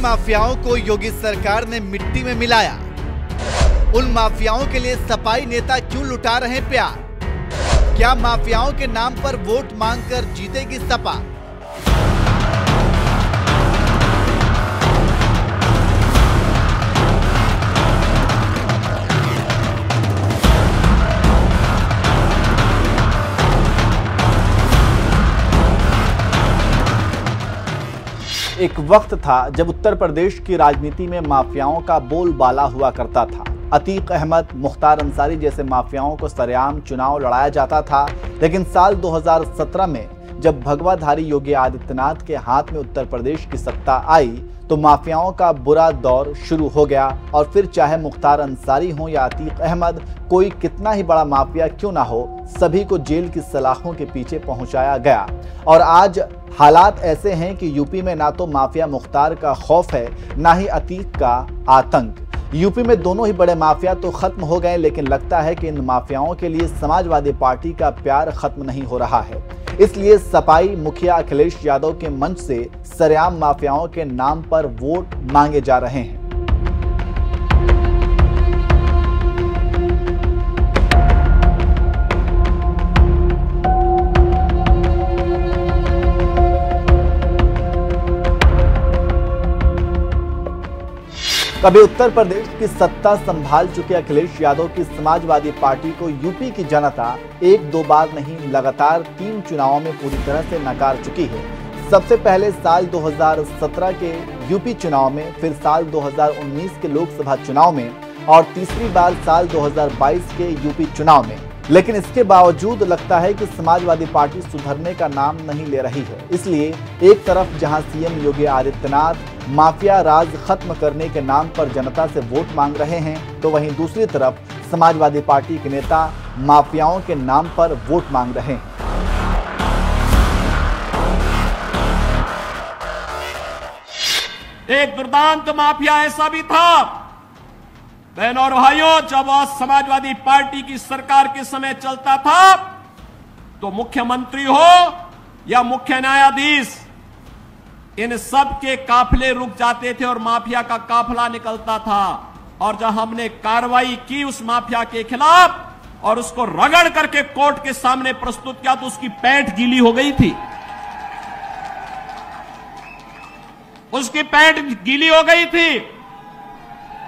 माफियाओं को योगी सरकार ने मिट्टी में मिलाया। उन माफियाओं के लिए सपाई नेता क्यों लुटा रहे प्यार? क्या माफियाओं के नाम पर वोट मांगकर जीतेगी सपा? एक वक्त था जब उत्तर प्रदेश की राजनीति में माफियाओं का बोलबाला हुआ करता था। अतीक अहमद, मुख्तार अंसारी जैसे माफियाओं को सरेआम चुनाव लड़ाया जाता था। लेकिन साल 2017 में जब भगवाधारी योगी आदित्यनाथ के हाथ में उत्तर प्रदेश की सत्ता आई तो माफियाओं का बुरा दौर शुरू हो गया। और फिर चाहे मुख्तार अंसारी हो या अतीक अहमद, कोई कितना ही बड़ा माफिया क्यों ना हो, सभी को जेल की सलाखों के पीछे पहुंचाया गया। और आज हालात ऐसे हैं कि यूपी में ना तो माफिया मुख्तार का खौफ है, ना ही अतीक का आतंक। यूपी में दोनों ही बड़े माफिया तो खत्म हो गए, लेकिन लगता है कि इन माफियाओं के लिए समाजवादी पार्टी का प्यार खत्म नहीं हो रहा है। इसलिए सपाई मुखिया अखिलेश यादव के मंच से सरेआम माफियाओं के नाम पर वोट मांगे जा रहे हैं। कभी उत्तर प्रदेश की सत्ता संभाल चुके अखिलेश यादव की समाजवादी पार्टी को यूपी की जनता एक दो बार नहीं लगातार 3 चुनावों में पूरी तरह से नकार चुकी है। सबसे पहले साल 2017 के यूपी चुनाव में, फिर साल 2019 के लोकसभा चुनाव में और तीसरी बार साल 2022 के यूपी चुनाव में। लेकिन इसके बावजूद लगता है कि समाजवादी पार्टी सुधरने का नाम नहीं ले रही है। इसलिए एक तरफ जहां सीएम योगी आदित्यनाथ माफिया राज खत्म करने के नाम पर जनता से वोट मांग रहे हैं, तो वहीं दूसरी तरफ समाजवादी पार्टी के नेता माफियाओं के नाम पर वोट मांग रहे हैं। एक दुर्दांत माफिया ऐसा भी था बहनों और भाइयों, जब आज समाजवादी पार्टी की सरकार के समय चलता था तो मुख्यमंत्री हो या मुख्य न्यायाधीश, इन सब के काफिले रुक जाते थे और माफिया का काफिला निकलता था। और जब हमने कार्रवाई की उस माफिया के खिलाफ और उसको रगड़ करके कोर्ट के सामने प्रस्तुत किया तो उसकी पैंट गीली हो गई थी, उसकी पैंट गीली हो गई थी।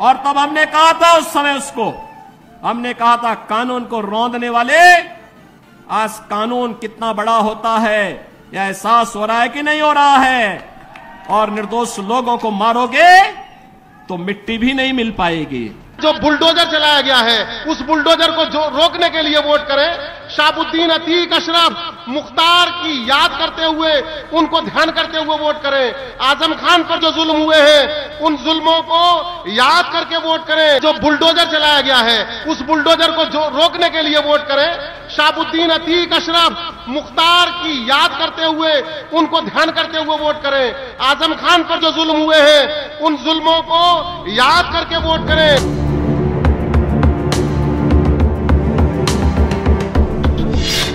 और तब हमने कहा था, उस समय उसको हमने कहा था, कानून को रौंदने वाले, आज कानून कितना बड़ा होता है यह एहसास हो रहा है कि नहीं हो रहा है। और निर्दोष लोगों को मारोगे तो मिट्टी भी नहीं मिल पाएगी। जो बुलडोजर चलाया गया है उस बुलडोजर को जो रोकने के लिए वोट करें। शाहबुद्दीन, अतीक, अशरफ, मुख्तार की याद करते हुए, उनको ध्यान करते हुए वोट करें। आजम खान पर जो जुल्म हुए हैं उन जुल्मों को याद करके वोट करें। जो बुलडोजर चलाया गया है उस बुलडोजर को जो रोकने के लिए वोट करें। शाहबुद्दीन, अतीक, अशरफ, मुख्तार की याद करते हुए, उनको ध्यान करते हुए वोट करें। आजम खान पर जो जुल्म हुए हैं उन जुल्मों को याद करके वोट करें।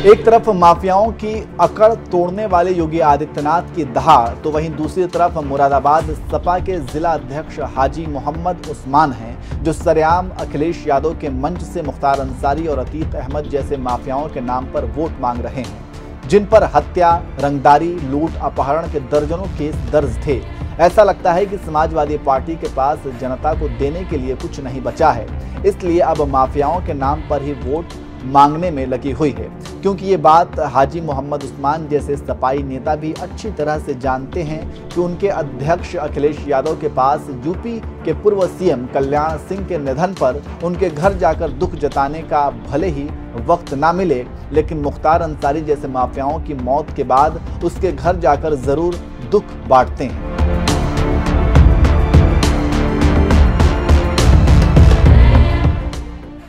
एक तरफ माफियाओं की अकड़ तोड़ने वाले योगी आदित्यनाथ की दहाड़, तो वहीं दूसरी तरफ मुरादाबाद सपा के जिला अध्यक्ष हाजी मोहम्मद उस्मान हैं, जो सरेआम अखिलेश यादव के मंच से मुख्तार अंसारी और अतीक अहमद जैसे माफियाओं के नाम पर वोट मांग रहे हैं, जिन पर हत्या, रंगदारी, लूट, अपहरण के दर्जनों केस दर्ज थे। ऐसा लगता है कि समाजवादी पार्टी के पास जनता को देने के लिए कुछ नहीं बचा है, इसलिए अब माफियाओं के नाम पर ही वोट मांगने में लगी हुई है। क्योंकि ये बात हाजी मोहम्मद उस्मान जैसे सपाई नेता भी अच्छी तरह से जानते हैं कि उनके अध्यक्ष अखिलेश यादव के पास यूपी के पूर्व सीएम कल्याण सिंह के निधन पर उनके घर जाकर दुख जताने का भले ही वक्त ना मिले, लेकिन मुख्तार अंसारी जैसे माफियाओं की मौत के बाद उसके घर जाकर जरूर दुख बांटते हैं।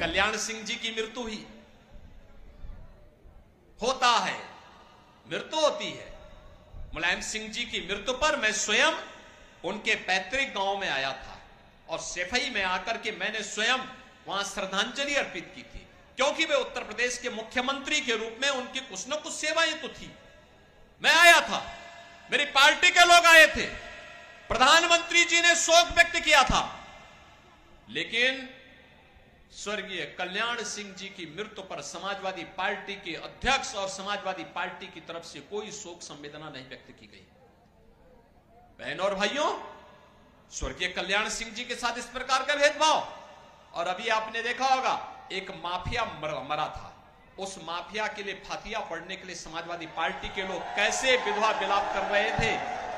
कल्याण सिंह जी की मृत्यु हुई, होता है, मृत्यु होती है। मुलायम सिंह जी की मृत्यु पर मैं स्वयं उनके पैतृक गांव में आया था और सैफई में आकर के मैंने स्वयं वहां श्रद्धांजलि अर्पित की थी, क्योंकि वे उत्तर प्रदेश के मुख्यमंत्री के रूप में उनकी कुछ न कुछ सेवाएं तो थी। मैं आया था, मेरी पार्टी के लोग आए थे, प्रधानमंत्री जी ने शोक व्यक्त किया था, लेकिन स्वर्गीय कल्याण सिंह जी की मृत्यु पर समाजवादी पार्टी के अध्यक्ष और समाजवादी पार्टी की तरफ से कोई शोक संवेदना नहीं व्यक्त की गई। बहनों और भाइयों, स्वर्गीय कल्याण सिंह जी के साथ इस प्रकार का भेदभाव, और अभी आपने देखा होगा एक माफिया मरा था, उस माफिया के लिए फातिया पढ़ने के लिए समाजवादी पार्टी के लोग कैसे विधवा विलाप कर रहे थे,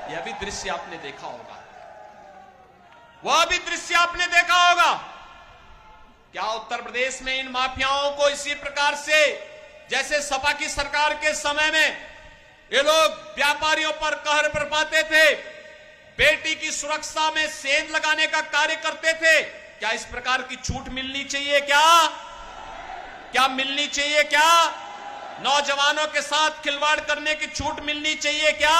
यह भी दृश्य आपने देखा होगा। वह भी दृश्य आपने देखा होगा। क्या उत्तर प्रदेश में इन माफियाओं को इसी प्रकार से, जैसे सपा की सरकार के समय में ये लोग व्यापारियों पर कहर बरपाते थे, बेटी की सुरक्षा में सेंध लगाने का कार्य करते थे, क्या इस प्रकार की छूट मिलनी चाहिए? क्या मिलनी चाहिए? क्या नौजवानों के साथ खिलवाड़ करने की छूट मिलनी चाहिए? क्या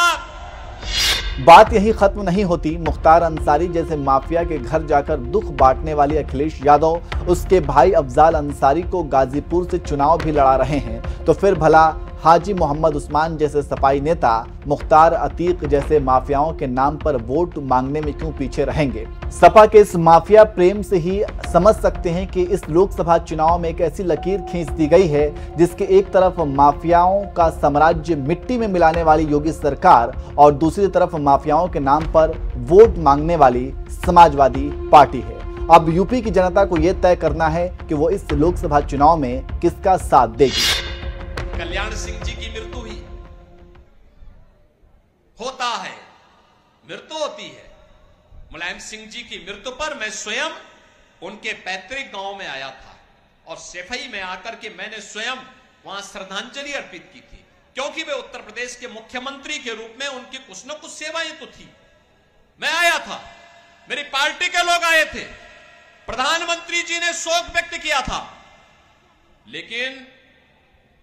बात यही खत्म नहीं होती। मुख्तार अंसारी जैसे माफिया के घर जाकर दुख बांटने वाले अखिलेश यादव उसके भाई अफजाल अंसारी को गाजीपुर से चुनाव भी लड़ा रहे हैं, तो फिर भला हाजी मोहम्मद उस्मान जैसे सपाई नेता मुख्तार अतीक जैसे माफियाओं के नाम पर वोट मांगने में क्यों पीछे रहेंगे? सपा के इस माफिया प्रेम से ही समझ सकते हैं कि इस लोकसभा चुनाव में एक ऐसी लकीर खींच दी गई है जिसके एक तरफ माफियाओं का साम्राज्य मिट्टी में मिलाने वाली योगी सरकार और दूसरी तरफ माफियाओं के नाम पर वोट मांगने वाली समाजवादी पार्टी है। अब यूपी की जनता को यह तय करना है कि वो इस लोकसभा चुनाव में किसका साथ देगी। कल्याण सिंह जी की मृत्यु ही होता है, मृत्यु होती है। मुलायम सिंह जी की मृत्यु पर मैं स्वयं उनके पैतृक गांव में आया था और सफाई में आकर के मैंने स्वयं वहां श्रद्धांजलि अर्पित की थी, क्योंकि वे उत्तर प्रदेश के मुख्यमंत्री के रूप में उनकी कुछ न कुछ सेवाएं तो थी। मैं आया था, मेरी पार्टी के लोग आए थे, प्रधानमंत्री जी ने शोक व्यक्त किया था, लेकिन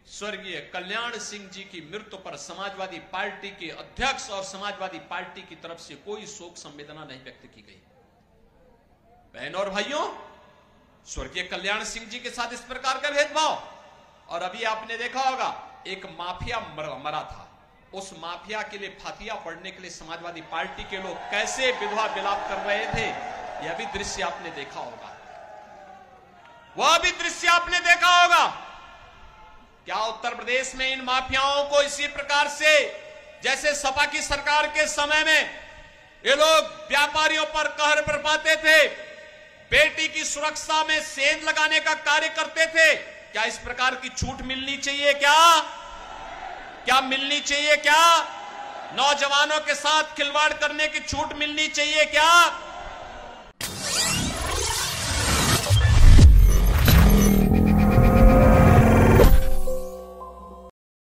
स्वर्गीय कल्याण सिंह जी की मृत्यु पर समाजवादी पार्टी के अध्यक्ष और समाजवादी पार्टी की तरफ से कोई शोक संवेदना नहीं व्यक्त की गई। बहनों और भाइयों, स्वर्गीय कल्याण सिंह जी के साथ इस प्रकार का भेदभाव, और अभी आपने देखा होगा एक माफिया मरा था, उस माफिया के लिए फातिया पढ़ने के लिए समाजवादी पार्टी के लोग कैसे विधवा विलाप कर रहे थे, यह भी दृश्य आपने देखा होगा। वह भी दृश्य आपने देखा होगा। क्या उत्तर प्रदेश में इन माफियाओं को इसी प्रकार से, जैसे सपा की सरकार के समय में ये लोग व्यापारियों पर कहर बरपाते थे, बेटी की सुरक्षा में सेंध लगाने का कार्य करते थे, क्या इस प्रकार की छूट मिलनी चाहिए? क्या मिलनी चाहिए? क्या नौजवानों के साथ खिलवाड़ करने की छूट मिलनी चाहिए? क्या